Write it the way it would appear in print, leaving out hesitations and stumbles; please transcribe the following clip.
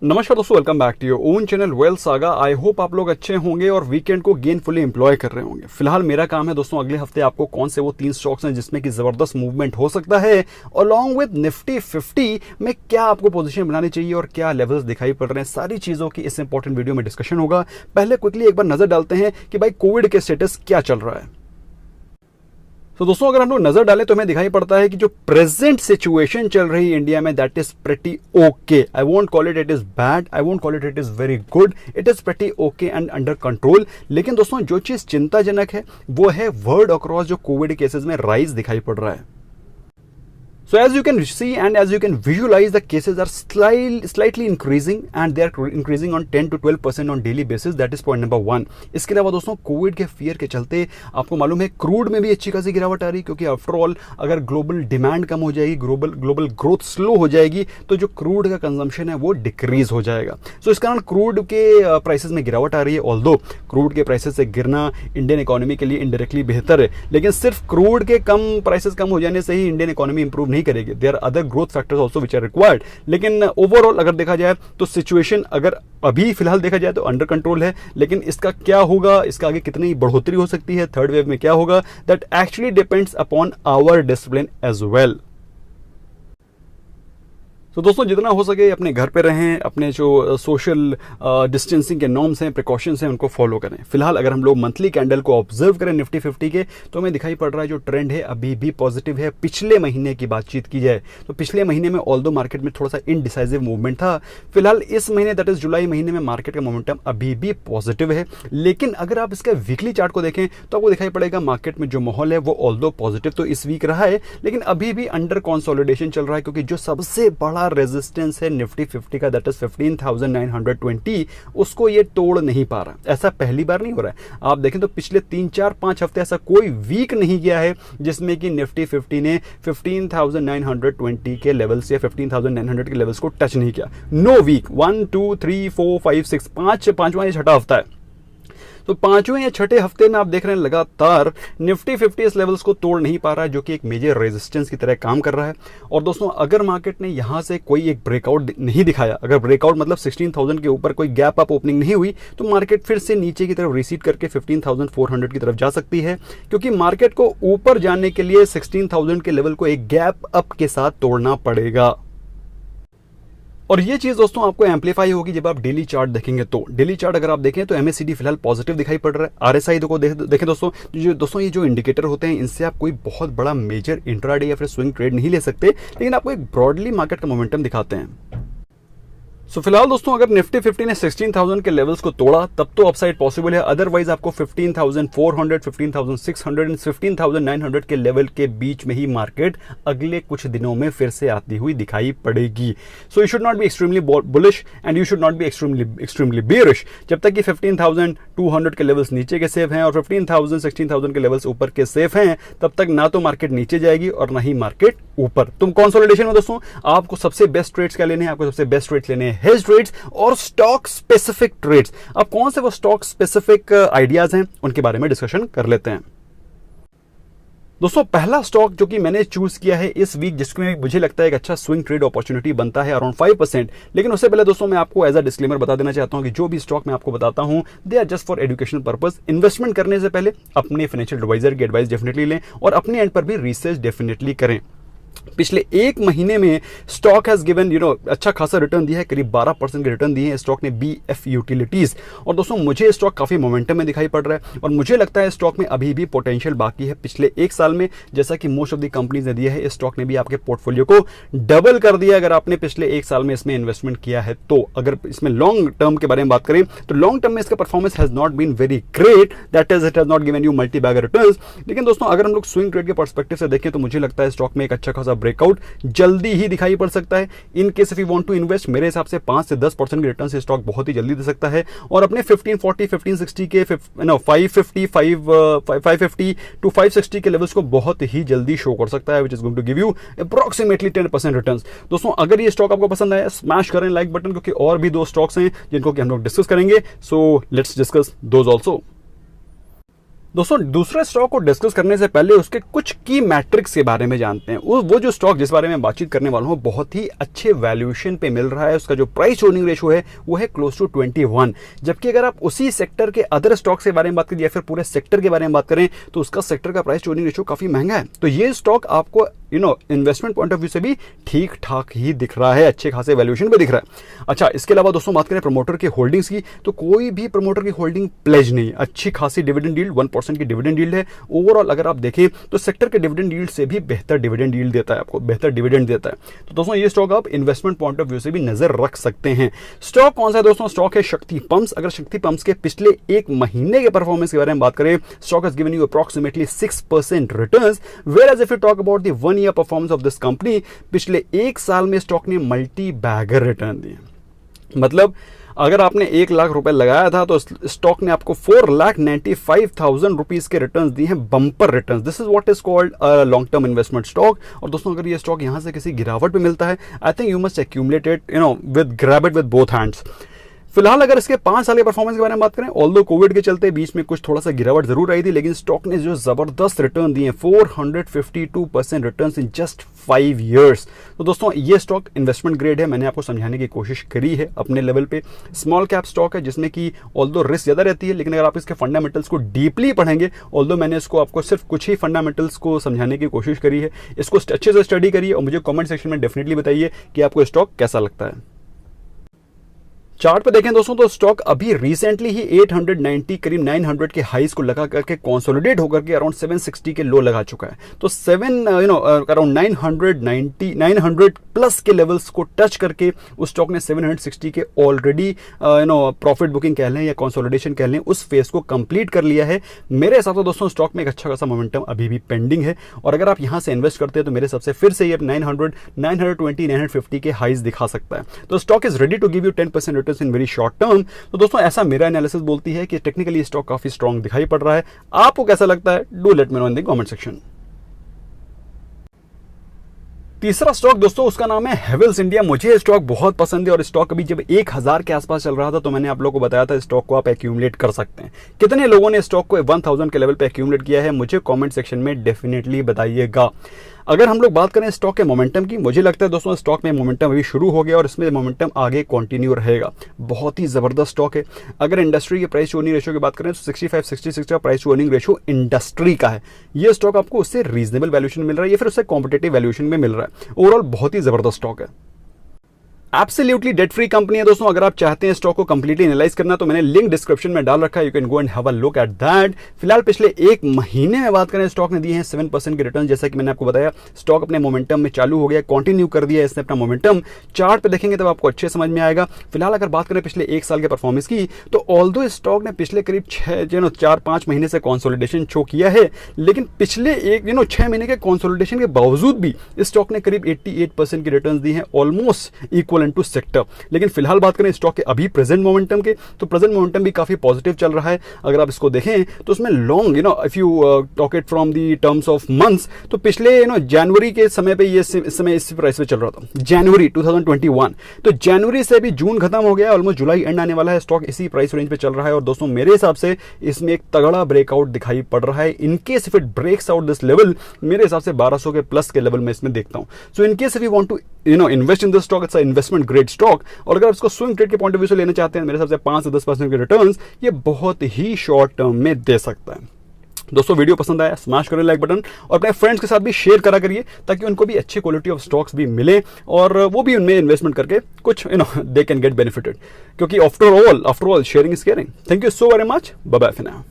नमस्कार दोस्तों, welcome back to your own channel Wealth Saga. I hope आप लोग अच्छे होंगे और वीकेंड को गेनफुली एंप्लॉय कर रहे होंगे। फिलहाल मेरा काम है दोस्तों अगले हफ्ते आपको कौन से वो 3 स्टॉक्स हैं जिसमें कि जबरदस्त मूवमेंट हो सकता है, अलॉन्ग विद निफ्टी 50 में क्या आपको पोजीशन बनानी चाहिए और क्या लेवल्स दिखाई पड़ रहे हैं, सारी चीजों की इस इंपॉर्टेंट वीडियो में डिस्कशन होगा। पहले क्विकली एक बार नजर डालते हैं कि भाई कोविड के स्टेटस क्या चल रहा है। तो दोस्तों अगर हम लोग नजर डालें तो हमें दिखाई पड़ता है कि जो प्रेजेंट सिचुएशन चल रही है इंडिया में, that is pretty okay. I won't call it is bad, I won't call it is very good, it is pretty okay and under control. लेकिन दोस्तों जो चीज चिंताजनक है वो है वर्ल्ड अक्रॉस जो कोविड केसेस में राइज दिखाई पड़ रहा है। So as you can see and as you can visualize, the cases are slightly increasing and they are increasing on 10 to 12% on daily basis. That is point number 1. इसके अलावा दोस्तों Covid के fear के चलते आपको मालूम है क्रूड में भी अच्छी खासी गिरावट आ रही है, क्योंकि आफ्टर ऑल अगर ग्लोबल डिमांड कम हो जाएगी, ग्लोबल ग्रोथ स्लो हो जाएगी, तो जो क्रूड का कंजम्पशन है वो डिक्रीज हो जाएगा। सो इस कारण क्रूड के प्राइसेस में गिरावट आ रही है। ऑल्दो क्रूड के प्राइसेस से गिरना इंडियन इकोनॉमी के लिए इनडायरेक्टली बेहतर है, लेकिन सिर्फ क्रूड के प्राइसेस कम हो जाने से ही इंडियन इकोनॉमी इंप्रूव करेगी। There are other growth factors also which are required. लेकिन ओवरऑल अगर देखा जाए तो सिचुएशन अगर अभी फिलहाल देखा जाए तो अंडर कंट्रोल है, लेकिन इसका क्या होगा, इसका आगे कितनी बढ़ोतरी हो सकती है, थर्ड वेव में क्या होगा, that actually depends upon our discipline as well. तो दोस्तों जितना हो सके अपने घर पे रहें, अपने जो सोशल डिस्टेंसिंग के नॉर्म्स हैं, प्रिकॉशंस हैं, उनको फॉलो करें। फिलहाल अगर हम लोग मंथली कैंडल को ऑब्जर्व करें निफ्टी 50 के, तो हमें दिखाई पड़ रहा है जो ट्रेंड है अभी भी पॉजिटिव है। पिछले महीने की बातचीत की जाए तो पिछले महीने में ऑल्दो मार्केट में थोड़ा सा इनडिसाइसिव मूवमेंट था। फिलहाल इस महीने दैट इज जुलाई महीने में मार्केट का मोमेंटम अभी भी पॉजिटिव है। लेकिन अगर आप इसका वीकली चार्ट को देखें तो आपको दिखाई पड़ेगा मार्केट में जो माहौल है वो ऑल्दो पॉजिटिव तो इस वीक रहा है, लेकिन अभी भी अंडर कंसोलिडेशन चल रहा है, क्योंकि जो सबसे बड़ा रेजिस्टेंस है निफ्टी 50 का दैट इज 15,920, उसको ये तोड़ नहीं पा रहा। ऐसा पहली बार नहीं हो रहा है। आप देखें तो पिछले 3-4-5 हफ्ते ऐसा कोई वीक नहीं गया है जिसमें कि निफ्टी 50 ने 15,920 के लेवल्स या 15,900 के लेवल्स को टच नहीं किया। No week. 1 2 3 4 5 6 पांचवा या छठा हफ्ता है। तो पांचवें या छठे हफ्ते में आप देख रहे हैं लगातार निफ्टी 50 इस लेवल्स को तोड़ नहीं पा रहा है, जो कि एक मेजर रेजिस्टेंस की तरह काम कर रहा है। और दोस्तों अगर मार्केट ने यहां से कोई एक ब्रेकआउट नहीं दिखाया, अगर ब्रेकआउट मतलब 16,000 के ऊपर कोई गैप अप ओपनिंग नहीं हुई, तो मार्केट फिर से नीचे की तरफ रिसीड करके 15,400 की तरफ जा सकती है, क्योंकि मार्केट को ऊपर जाने के लिए 16,000 के लेवल को एक गैप अप के साथ तोड़ना पड़ेगा। और ये चीज दोस्तों आपको एम्पलीफाई होगी जब आप डेली चार्ट देखेंगे। तो डेली चार्ट अगर आप देखें तो एमएसीडी फिलहाल पॉजिटिव दिखाई पड़ रहा है। आरएसआई को देखें दोस्तों ये जो इंडिकेटर होते हैं इनसे आप कोई बहुत बड़ा मेजर इंट्राडे या फिर स्विंग ट्रेड नहीं ले सकते, लेकिन आपको एक ब्रॉडली मार्केट का मोमेंटम दिखाते हैं। सो फिलहाल दोस्तों अगर निफ्टी 50 ने 16,000 के लेवल्स को तोड़ा तब तो अपसाइड पॉसिबल है, अदरवाइज आपको 15,400, 15,600 एंड 15,900 के लेवल के बीच में ही मार्केट अगले कुछ दिनों में फिर से आती हुई दिखाई पड़ेगी। So you should not be extremely bullish and you should not be extremely bearish. जब तक कि 15,200 के लेवल्स नीचे के सेफ हैं और 15,000, 16,000 के लेवल्स ऊपर के सेफ हैं, तब तक ना तो मार्केट नीचे जाएगी और ना ही मार्केट ऊपर। तुम कंसोलिडेशन में दोस्तों आपको सबसे बेस्ट ट्रेड्स क्या लेने हैं, आपको सबसे बेस्ट ट्रेड्स लेने हैं हेज ट्रेड्स और स्टॉक स्पेसिफिक ट्रेड्स। अब कौन से वो स्टॉक स्पेसिफिक आइडियाज हैं उनके बारे में डिस्कशन कर लेते हैं। दोस्तों पहला स्टॉक जो कि मैंने चूज किया है इस वीक, जिसमें मुझे लगता है एक अच्छा स्विंग ट्रेड अपॉर्चुनिटी बनता है अराउंड 5%। लेकिन उससे पहले दोस्तों मैं आपको एज अ डिस्क्लेमर बता देना चाहता हूं कि जो भी स्टॉक मैं आपको बताता हूं they are just for educational purpose. Investment करने से पहले अपने फाइनेंशियल एडवाइजर की एडवाइस डेफिनेटली लें और अपने एंड पर भी रिसर्च डेफिनेटली करें। पिछले एक महीने में स्टॉक हैज गिवन अच्छा खासा रिटर्न दिया है, करीब 12% के रिटर्न दिए हैं स्टॉक ने बीएफ यूटिलिटीज। और दोस्तों मुझे स्टॉक काफी मोमेंटम में दिखाई पड़ रहा है और मुझे लगता है स्टॉक में अभी भी पोटेंशियल बाकी है। पिछले एक साल में जैसा कि मोस्ट ऑफ द कंपनीज ने दिया है, इस स्टॉक ने भी आपके पोर्टफोलियो को डबल कर दिया अगर आपने पिछले एक साल में इसमें इन्वेस्टमेंट किया है तो। अगर इसमें लॉन्ग टर्म के बारे में बात करें तो लॉन्ग टर्म में इसका performance has not been very great, that is it has not given you multibagger returns. लेकिन दोस्तों अगर हम लोग स्विंग ट्रेड के पर्सपेक्टिव से देखें तो मुझे लगता है स्टॉक में एक अच्छा खासा ब्रेकआउट जल्दी ही दिखाई पड़ सकता है। In case if you want to invest, मेरे हिसाब से 5 से 10% के रिटर्न से स्टॉक बहुत ही जल्दी दे सकता है और अपने 1540, 1560 के 550 टू 560 के लेवल्स को बहुत ही जल्दी शो कर सकता है, which is going to give you approximately 10% returns. दोस्तों अगर ये स्टॉक आपको पसंद आया स्मैश करें लाइक बटन, क्योंकि और भी 2 स्टॉक्स हैं जिनको कि हम लोग डिस्कस करेंगे। So let's discuss those also. दोस्तों दूसरे स्टॉक को डिस्कस करने से पहले उसके कुछ की मैट्रिक्स के बारे में जानते हैं। वो जो स्टॉक जिस बारे में बातचीत करने वाला हूँ बहुत ही अच्छे वैल्यूएशन पे मिल रहा है। उसका जो प्राइस अर्निंग रेशो है वो है क्लोज टू 21। जबकि अगर आप उसी सेक्टर के अदर स्टॉक्स के बारे में बात करें या फिर पूरे सेक्टर के बारे में बात करें तो उसका सेक्टर का प्राइस अर्निंग रेशो काफी महंगा है। तो ये स्टॉक आपको इन्वेस्टमेंट पॉइंट ऑफ व्यू से भी ठीक ठाक ही दिख रहा है, अच्छे खासे वैल्यूएशन पे दिख रहा है। अच्छा, इसके अलावा दोस्तों बात करें प्रमोटर की होल्डिंग्स की, तो कोई भी प्रमोटर की होल्डिंग प्लेज नहीं, अच्छी खासी डिविडेंड यील्ड 1% की डिविडेंड यील्ड है। ओवरऑल अगर आप देखें तो सेक्टर के डिविडेंड यील्ड से भी बेहतर डिविडेंड यील्ड देता है, आपको बेहतर डिविडेंड देता है। तो दोस्तों ये स्टॉक आप इन्वेस्टमेंट पॉइंट ऑफ व्यू से भी नजर रख सकते हैं। स्टॉक कौन सा है दोस्तों? स्टॉक है शक्ति पंप्स। अगर शक्ति पंप्स के पिछले एक महीने के परफॉर्मेंस के बारे में बात करें, stock has given you approximately 6% returns, whereas if you talk about the 1 year performance of this company, पिछले एक साल में स्टॉक ने मल्टी बैगर रिटर्न दिए। मतलब अगर आपने 1 लाख रुपए लगाया था तो स्टॉक ने आपको 4,95,000 रुपीज के रिटर्न्स दिए हैं, bumper returns. This is what is called long term investment stock. और दोस्तों अगर ये स्टॉक यहां से किसी गिरावट पे मिलता है, I think you must accumulate it, grab it with both hands. फिलहाल अगर इसके 5 साल के परफॉर्मेंस के बारे में बात करें, ऑल्दो कोविड के चलते बीच में कुछ थोड़ा सा गिरावट जरूर आई थी, लेकिन स्टॉक ने जो जबरदस्त रिटर्न दिए, 452% रिटर्न्स इन जस्ट 5 ईयर्स। तो दोस्तों ये स्टॉक इन्वेस्टमेंट ग्रेड है, मैंने आपको समझाने की कोशिश करी है अपने लेवल पे। स्मॉल कैप स्टॉक है जिसमें कि ऑल्दो रिस्क ज्यादा रहती है, लेकिन अगर आप इसके फंडामेंटल्स को डीपली पढ़ेंगे, ऑल्दो मैंने इसको आपको सिर्फ कुछ ही फंडामेंटल्स को समझाने की कोशिश करी है, इसको अच्छे से स्टडी करिए और मुझे कमेंट सेक्शन में डेफिनेटली बताइए कि आपको स्टॉक कैसा लगता है। चार्ट पे देखें दोस्तों तो स्टॉक अभी रिसेंटली ही 890 करीब 900 के हाईज को लगा करके कंसोलिडेट होकर के अराउंड 760 के लो लगा चुका है। तो अराउंड 900 प्लस के लेवल्स को टच करके उस स्टॉक ने 760 के ऑलरेडी प्रॉफिट बुकिंग कह लें या कंसोलिडेशन कह लें, उस फेज को कंप्लीट कर लिया है। मेरे हिसाब से दोस्तों स्टॉक में एक अच्छा खासा मोमेंटम अभी भी पेंडिंग है, और अगर आप यहां से इन्वेस्ट करते हैं तो मेरे हिसाब से फिर से ये 900, 920, 950 के हाईज दिखा सकता है। तो stock is ready to give you 10% in very short term. तो दोस्तों ऐसा मेरा एनालिसिस बोलती है कि टेक्निकली स्टॉक काफी स्ट्रांग दिखाई पड़ रहा है। आपको कैसा लगता है? Do let me know in the comment section. तीसरा स्टॉक दोस्तों उसका नाम है हेवेल्स इंडिया। मुझे स्टॉक बहुत पसंद है और स्टॉक अभी जब 1000 के आसपास चल रहा था तो मैंने आप लोगों को बताया था स्टॉक को आप एक्यूमुलेट कर सकते हैं। कितने लोगों ने स्टॉक को 1000 के लेवल पे एक्यूमुलेट किया है मुझे कमेंट सेक्शन में डेफिनेटली बताइएगा। अगर हम लोग बात करें स्टॉक के मोमेंटम की, मुझे लगता है दोस्तों स्टॉक में मोमेंटम अभी शुरू हो गया और इसमें मोमेंटम आगे कंटिन्यू रहेगा। बहुत ही जबरदस्त स्टॉक है। अगर इंडस्ट्री के प्राइस टू अर्निंग रेशियो की बात करें तो 65-66 का price to earning ratio industry का है। ये स्टॉक आपको उससे रीजनेबल वैल्यूएशन मिल रहा है या फिर उससे कॉम्पिटेटिव वैल्यूएशन में मिल रहा है। ओवरऑल बहुत ही जबरदस्त स्टॉक है। एब्सोल्युटली डेट फ्री कंपनी है दोस्तों। अगर आप चाहते हैं स्टॉक को कंप्लीटली एनालाइज करना तो मैंने लिंक डिस्क्रिप्शन में डाल रखा है, you can go and have a look at that. फिलहाल पिछले एक महीने में बात करें स्टॉक ने दिए हैं 7% के रिटर्न। जैसा कि मैंने आपको बताया स्टॉक अपने मोमेंटम में चालू हो गया, कंटिन्यू कर दिया इसने अपना मोमेंटम। चार्ट पे देखेंगे तब आपको अच्छे समझ में आएगा। फिलहाल अगर बात करें पिछले एक साल के परफॉर्मेंस की तो ऑल्दो स्टॉक ने पिछले करीब 4-5 महीने से कंसोलिडेशन शो किया है, लेकिन पिछले 6 महीने के कंसोलिडेशन के बावजूद भी स्टॉक ने करीब 88% के रिटर्न दी हैं, ऑलमोस्ट इक्वल टू सेक्टर। लेकिन फिलहाल बात करें स्टॉक के अभी प्रेजेंट मोमेंटम के, तो प्रेजेंट मोमेंटम भी काफी पॉजिटिव चल रहा है। अगर आप इसको देखें तो उसमें long if you talk it from the terms of months, तो पिछले जनवरी के समय पे ये इस समय इस प्राइस पे चल रहा था, जनवरी 2021। तो जनवरी से भी जून खत्म हो गया, ऑलमोस्ट जुलाई एंड आने वाला है, स्टॉक इसी प्राइस रेंज पे चल रहा है। और दोस्तों मेरे हिसाब से इसमें एक तगड़ा ब्रेकआउट दिखाई पड़ रहा है। In case if it breaks out this level, मेरे हिसाब से 1200 के प्लस के लेवल में इसमें देखता हूं। So in case if you want to invest in this stock, it's a investment grade stock. और अगर आप इसको स्विंग ट्रेड के पॉइंट ऑफ व्यू से लेना चाहते हैं, मेरे हिसाब से 5 से 10% के रिटर्न्स ये बहुत ही शॉर्ट टर्म में दे सकता है। दोस्तों वीडियो पसंद आया स्मैश करें लाइक बटन और अपने फ्रेंड्स के साथ भी शेयर करा करिए ताकि उनको भी अच्छी क्वालिटी ऑफ स्टॉक्स भी मिले और वो भी उनमें इन्वेस्टमेंट करके कुछ दे कैन गेट बेनिफिटेड, क्योंकि after all sharing is caring. Thank you so very much, bye bye for now.